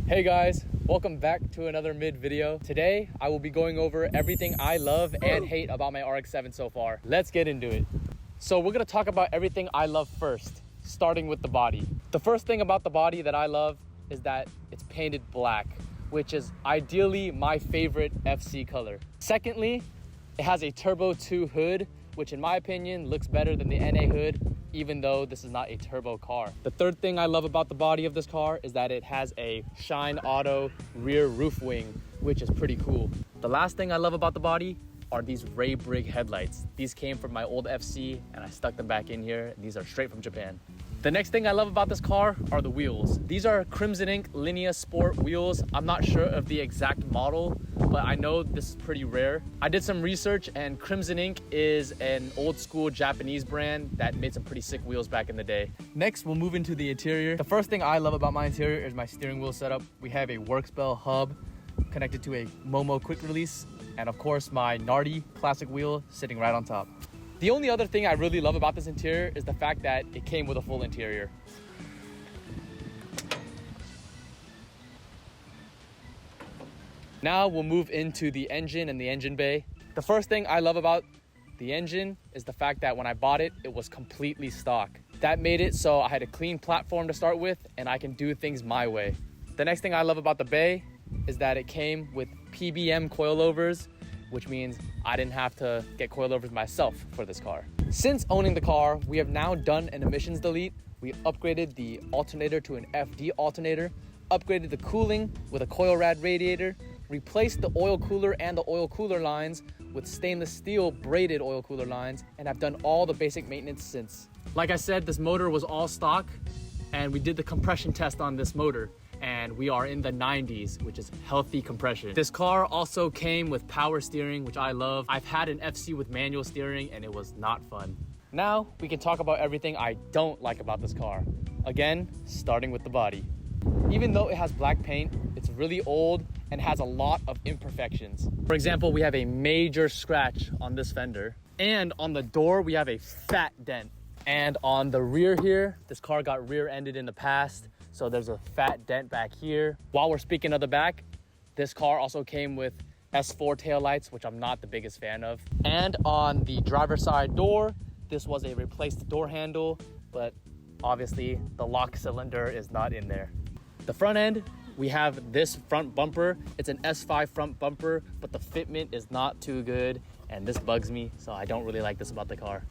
Hey guys, welcome back to another mid video. Today, I will be going over everything I love and hate about my RX-7 so far. Let's get into it. So we're gonna talk about everything I love first, starting with the body. The first thing about the body that I love is that it's painted black, which is ideally my favorite FC color. Secondly, it has a Turbo 2 hood, which in my opinion looks better than the NA hood, even though this is not a turbo car. The third thing I love about the body of this car is that it has a Shine Auto rear roof wing, which is pretty cool. The last thing I love about the body are these Ray Brig headlights. These came from my old FC and I stuck them back in here. These are straight from Japan. The next thing I love about this car are the wheels. These are Crimson Ink Linea Sport wheels. I'm not sure of the exact model, but I know this is pretty rare. I did some research and Crimson Ink is an old school Japanese brand that made some pretty sick wheels back in the day. Next, we'll move into the interior. The first thing I love about my interior is my steering wheel setup. We have a Workspell hub connected to a Momo quick release, and of course my Nardi classic wheel sitting right on top. The only other thing I really love about this interior is the fact that it came with a full interior. Now we'll move into the engine and the engine bay. The first thing I love about the engine is the fact that when I bought it, it was completely stock. That made it so I had a clean platform to start with and I can do things my way. The next thing I love about the bay is that it came with PBM coilovers, which means I didn't have to get coilovers myself for this car. Since owning the car, we have now done an emissions delete. We upgraded the alternator to an FD alternator, upgraded the cooling with a coil rad radiator, replaced the oil cooler and the oil cooler lines with stainless steel braided oil cooler lines, and I've done all the basic maintenance since. Like I said, this motor was all stock and we did the compression test on this motor, and we are in the 90s, which is healthy compression. This car also came with power steering, which I love. I've had an FC with manual steering and it was not fun. Now we can talk about everything I don't like about this car. Again, starting with the body. Even though it has black paint, it's really old and has a lot of imperfections. For example, we have a major scratch on this fender, and on the door we have a fat dent. And on the rear here, this car got rear-ended in the past, so there's a fat dent back here. While we're speaking of the back, this car also came with S4 taillights, which I'm not the biggest fan of. And on the driver's side door, this was a replaced door handle, but obviously the lock cylinder is not in there. The front end, we have this front bumper. It's an S5 front bumper, but the fitment is not too good, and this bugs me, so I don't really like this about the car.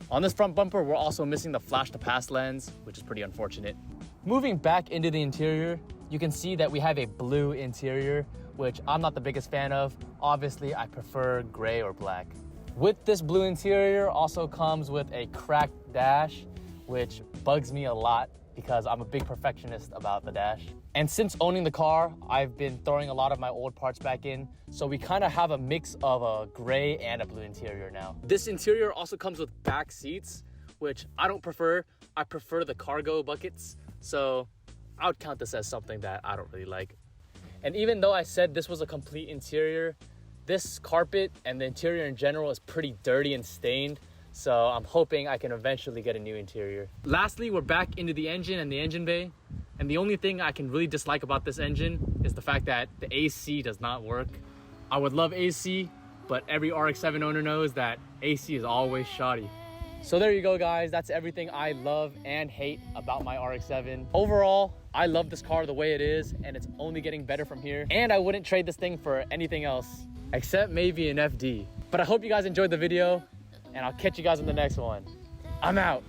On this front bumper, we're also missing the flash to pass lens, which is pretty unfortunate. Moving back into the interior, you can see that we have a blue interior, which I'm not the biggest fan of. Obviously, I prefer gray or black. With this blue interior also comes with a cracked dash, which bugs me a lot because I'm a big perfectionist about the dash. And since owning the car, I've been throwing a lot of my old parts back in, so we kind of have a mix of a gray and a blue interior now. This interior also comes with back seats, which I don't prefer. I prefer the cargo buckets, so I would count this as something that I don't really like. And even though I said this was a complete interior, this carpet and the interior in general is pretty dirty and stained, so I'm hoping I can eventually get a new interior. Lastly, we're back into the engine and the engine bay. And the only thing I can really dislike about this engine is the fact that the AC does not work. I would love AC, but every RX-7 owner knows that AC is always shoddy. So there you go, guys. That's everything I love and hate about my RX-7. Overall, I love this car the way it is, and it's only getting better from here. And I wouldn't trade this thing for anything else, except maybe an FD. But I hope you guys enjoyed the video, and I'll catch you guys in the next one. I'm out.